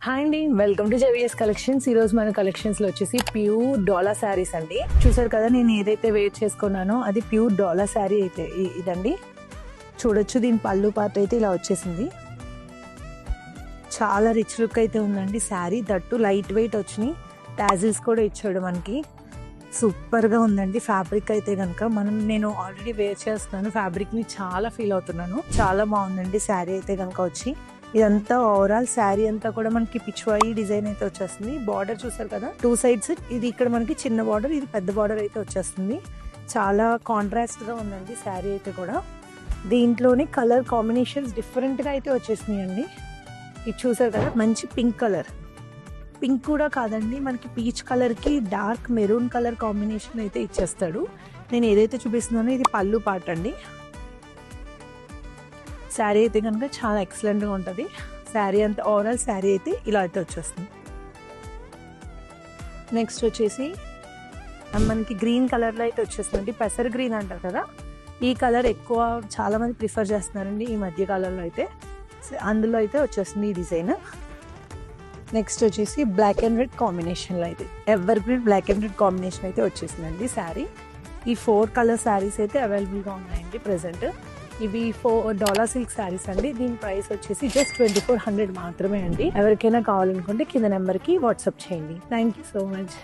Hi అండి, welcome to JVS collections. ఈ రోజు మన కలెక్షన్స్ లో వచ్చేసి ప్యూర్ డోలా శారీస్ అండి. చూసారు కదా, నేను ఏదైతే వేర్ చేసుకున్నానో అది ప్యూర్ డోలా శారీ అయితే ఇదండి. చూడొచ్చు, దీని పళ్ళు పార్ట్ అయితే ఇలా వచ్చేసింది. చాలా రిచ్ లుక్ అయితే ఉందండి శారీ. దట్టు లైట్ వెయిట్ వచ్చినాయి, టాజిల్స్ కూడా ఇచ్చాడు మనకి. సూపర్ గా ఉందండి ఫ్యాబ్రిక్ అయితే కనుక. నేను ఆల్రెడీ వేర్ చేస్తున్నాను, ఫ్యాబ్రిక్ ని చాలా ఫీల్ అవుతున్నాను. చాలా బాగుందండి శారీ అయితే కనుక. వచ్చి ఇదంతా ఓవరాల్ శారీ అంతా కూడా మనకి పిచ్వాయి డిజైన్ అయితే వచ్చేస్తుంది. బార్డర్ చూసారు కదా, 2 సైడ్స్. ఇది ఇక్కడ మనకి చిన్న బార్డర్, ఇది పెద్ద బార్డర్ అయితే వచ్చేస్తుంది. చాలా కాంట్రాస్ట్ గా ఉందండి శారీ అయితే కూడా. దీంట్లోనే కలర్ కాంబినేషన్స్ డిఫరెంట్ గా అయితే వచ్చేసినాయి అండి. ఇది చూసారు కదా, మంచి పింక్ కలర్. పింక్ కూడా కాదండి, మనకి పీచ్ కలర్ కి డార్క్ మెరూన్ కలర్ కాంబినేషన్ అయితే ఇచ్చేస్తాడు. నేను ఏదైతే చూపిస్తున్నానో ఇది పళ్ళు పార్ట్ అండి. శారీ అయితే కనుక చాలా ఎక్సలెంట్గా ఉంటుంది. శారీ అంతా ఓవరాల్ శారీ అయితే ఇలా అయితే వచ్చేస్తుంది. నెక్స్ట్ వచ్చేసి మనకి గ్రీన్ కలర్లో అయితే వచ్చేస్తుంది. పెసర్ గ్రీన్ అంటారు కదా, ఈ కలర్ ఎక్కువ చాలా మంది ప్రిఫర్ చేస్తున్నారండి ఈ మధ్య కాలంలో అయితే. అందులో అయితే వచ్చేస్తుంది ఈ డిజైన్. నెక్స్ట్ వచ్చేసి బ్లాక్ అండ్ రెడ్ కాంబినేషన్లో అయితే, ever green black and red combination అయితే వచ్చేసిందండి శారీ. ఈ 4 కలర్ శారీస్ అయితే అవైలబుల్గా ఉన్నాయండి ప్రెసెంట్. ఇవి $4 సిల్క్ శారీస్ అండి. దీని ప్రైస్ వచ్చేసి జస్ట్ 2400 మాత్రమే అండి. ఎవరికైనా కావాలనుకుంటే కింద నెంబర్కి వాట్సాప్ చేయండి. Thank you so much.